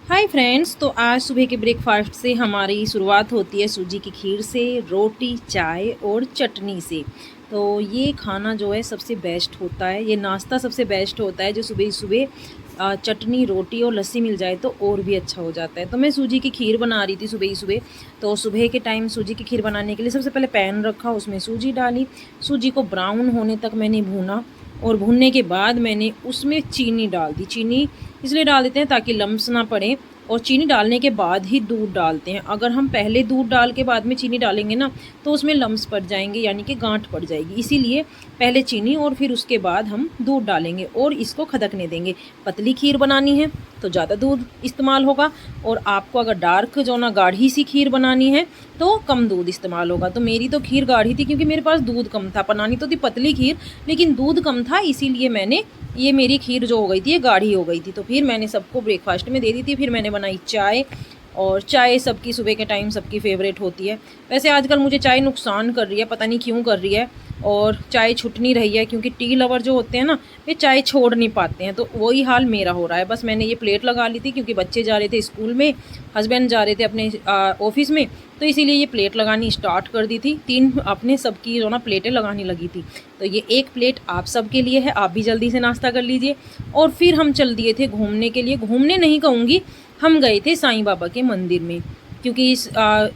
Hi friends, तो आज सुबह के ब्रेकफास्ट से हमारी शुरुआत होती है सूजी की खीर से, रोटी, चाय और चटनी से। तो ये खाना जो है सबसे बेस्ट होता है, ये नाश्ता सबसे बेस्ट होता है जो सुबह सुबह चटनी, रोटी और लस्सी मिल जाए तो और भी अच्छा हो जाता है। तो मैं सूजी की खीर बना रही थी सुबह ही सुबह। तो सुबह के टाइम सूजी की खीर बनाने के लिए सबसे पहले पैन रखा, उसमें सूजी डाली, सूजी को ब्राउन होने तक मैंने भूना और भूनने के बाद मैंने उसमें चीनी डाल दी। चीनी इसलिए डाल देते हैं ताकि लम्स ना पड़े, और चीनी डालने के बाद ही दूध डालते हैं। अगर हम पहले दूध डाल के बाद में चीनी डालेंगे ना तो उसमें लम्स पड़ जाएंगे, यानी कि गांठ पड़ जाएगी। इसीलिए पहले चीनी और फिर उसके बाद हम दूध डालेंगे और इसको खदकने देंगे। पतली खीर बनानी है तो ज़्यादा दूध इस्तेमाल होगा, और आपको अगर डार्क जो ना गाढ़ी सी खीर बनानी है तो कम दूध इस्तेमाल होगा। तो मेरी तो खीर गाढ़ी थी क्योंकि मेरे पास दूध कम था। बनानी तो थी पतली खीर लेकिन दूध कम था, इसीलिए मैंने ये मेरी खीर जो हो गई थी ये गाढ़ी हो गई थी। तो फिर मैंने सबको ब्रेकफास्ट में दे दी थी। फिर मैंने बनाई चाय, और चाय सबकी सुबह के टाइम सबकी फेवरेट होती है। वैसे आजकल मुझे चाय नुकसान कर रही है, पता नहीं क्यों कर रही है, और चाय छूट नहीं रही है क्योंकि टी लवर जो होते हैं ना वे चाय छोड़ नहीं पाते हैं। तो वही हाल मेरा हो रहा है। बस मैंने ये प्लेट लगा ली थी क्योंकि बच्चे जा रहे थे स्कूल में, हस्बैंड जा रहे थे अपने ऑफिस में, तो इसीलिए ये प्लेट लगानी स्टार्ट कर दी थी। 3 अपने सबकी जो ना प्लेटें लगाने लगी थी। तो ये एक प्लेट आप सबके लिए है, आप भी जल्दी से नाश्ता कर लीजिए। और फिर हम चल दिए थे घूमने के लिए। घूमने नहीं कहूँगी, हम गए थे साईं बाबा के मंदिर में, क्योंकि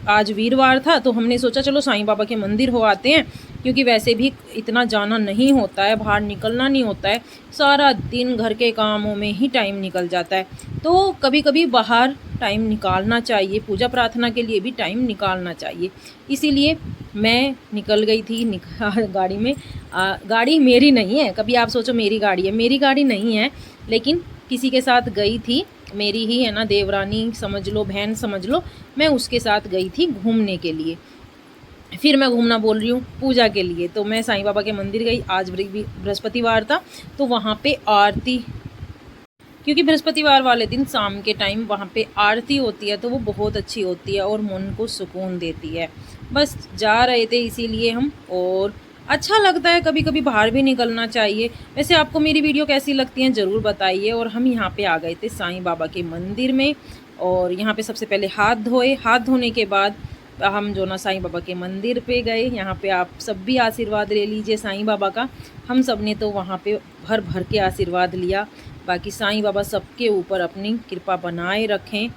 आज वीरवार था तो हमने सोचा चलो साईं बाबा के मंदिर हो आते हैं, क्योंकि वैसे भी इतना जाना नहीं होता है, बाहर निकलना नहीं होता है, सारा दिन घर के कामों में ही टाइम निकल जाता है। तो कभी कभी बाहर टाइम निकालना चाहिए, पूजा प्रार्थना के लिए भी टाइम निकालना चाहिए। इसीलिए मैं निकल गई थी गाड़ी में। गाड़ी मेरी नहीं है, कभी आप सोचो मेरी गाड़ी है, मेरी गाड़ी नहीं है, लेकिन किसी के साथ गई थी, मेरी ही है ना, देवरानी समझ लो, बहन समझ लो, मैं उसके साथ गई थी घूमने के लिए। फिर मैं घूमना बोल रही हूँ पूजा के लिए। तो मैं साईं बाबा के मंदिर गई। आज बृहस्पतिवार था तो वहाँ पे आरती, क्योंकि बृहस्पतिवार वाले दिन शाम के टाइम वहाँ पे आरती होती है तो वो बहुत अच्छी होती है और मन को सुकून देती है। बस जा रहे थे इसीलिए हम, और अच्छा लगता है कभी कभी बाहर भी निकलना चाहिए। वैसे आपको मेरी वीडियो कैसी लगती हैं ज़रूर बताइए। और हम यहाँ पे आ गए थे साईं बाबा के मंदिर में, और यहाँ पे सबसे पहले हाथ धोए। हाथ धोने के बाद हम जो ना साईं बाबा के मंदिर पे गए। यहाँ पे आप सब भी आशीर्वाद ले लीजिए साईं बाबा का। हम सब ने तो वहाँ पे भर भर के आशीर्वाद लिया। बाकी साईं बाबा सबके ऊपर अपनी कृपा बनाए रखें।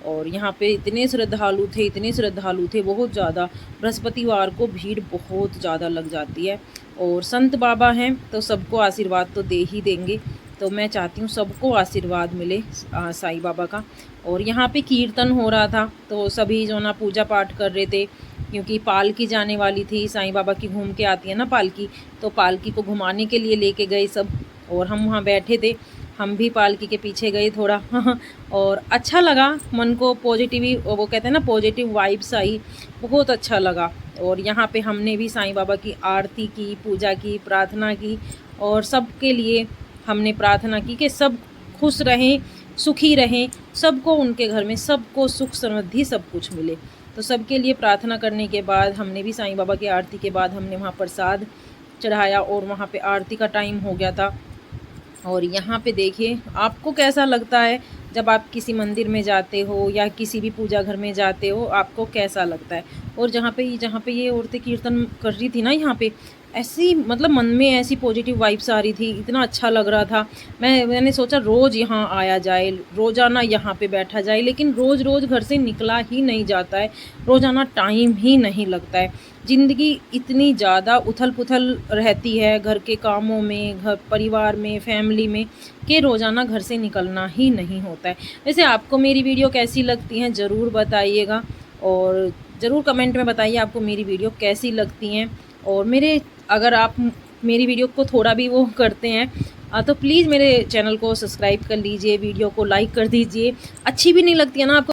और यहाँ पे इतने श्रद्धालु थे, इतने श्रद्धालु थे, बहुत ज़्यादा। बृहस्पतिवार को भीड़ बहुत ज़्यादा लग जाती है, और संत बाबा हैं तो सबको आशीर्वाद तो दे ही देंगे। तो मैं चाहती हूँ सबको आशीर्वाद मिले साईं बाबा का। और यहाँ पे कीर्तन हो रहा था तो सभी जो ना पूजा पाठ कर रहे थे, क्योंकि पालकी जाने वाली थी। साईं बाबा की घूम के आती है ना पालकी, तो पालकी को घुमाने के लिए लेके गए सब, और हम वहाँ बैठे थे। हम भी पालकी के पीछे गए थोड़ा और अच्छा लगा, मन को पॉजिटिव, वो कहते हैं ना पॉजिटिव वाइब्स आई, बहुत अच्छा लगा। और यहाँ पे हमने भी साईं बाबा की आरती की, पूजा की, प्रार्थना की, और सबके लिए हमने प्रार्थना की कि सब खुश रहें, सुखी रहें, सबको उनके घर में सबको सुख समृद्धि सब कुछ मिले। तो सबके लिए प्रार्थना करने के बाद हमने भी साईं बाबा की आरती के बाद हमने वहाँ प्रसाद चढ़ाया, और वहाँ पे आरती का टाइम हो गया था। और यहाँ पे देखिए आपको कैसा लगता है जब आप किसी मंदिर में जाते हो या किसी भी पूजा घर में जाते हो, आपको कैसा लगता है। और जहाँ पे ये औरतें कीर्तन कर रही थी ना, यहाँ पे ऐसी मतलब मन में ऐसी पॉजिटिव वाइब्स आ रही थी, इतना अच्छा लग रहा था। मैंने सोचा रोज़ यहाँ आया जाए, रोज़ाना यहाँ पे बैठा जाए, लेकिन रोज़ रोज़ घर से निकला ही नहीं जाता है, रोज़ाना टाइम ही नहीं लगता है। ज़िंदगी इतनी ज़्यादा उथल पुथल रहती है घर के कामों में, घर परिवार में, फैमिली में, कि रोज़ाना घर से निकलना ही नहीं होता है। वैसे आपको मेरी वीडियो कैसी लगती हैं ज़रूर बताइएगा, और ज़रूर कमेंट में बताइए आपको मेरी वीडियो कैसी लगती हैं। और अगर आप मेरी वीडियो को थोड़ा भी वो करते हैं तो प्लीज़ मेरे चैनल को सब्सक्राइब कर लीजिए, वीडियो को लाइक कर दीजिए। अच्छी भी नहीं लगती है ना आपको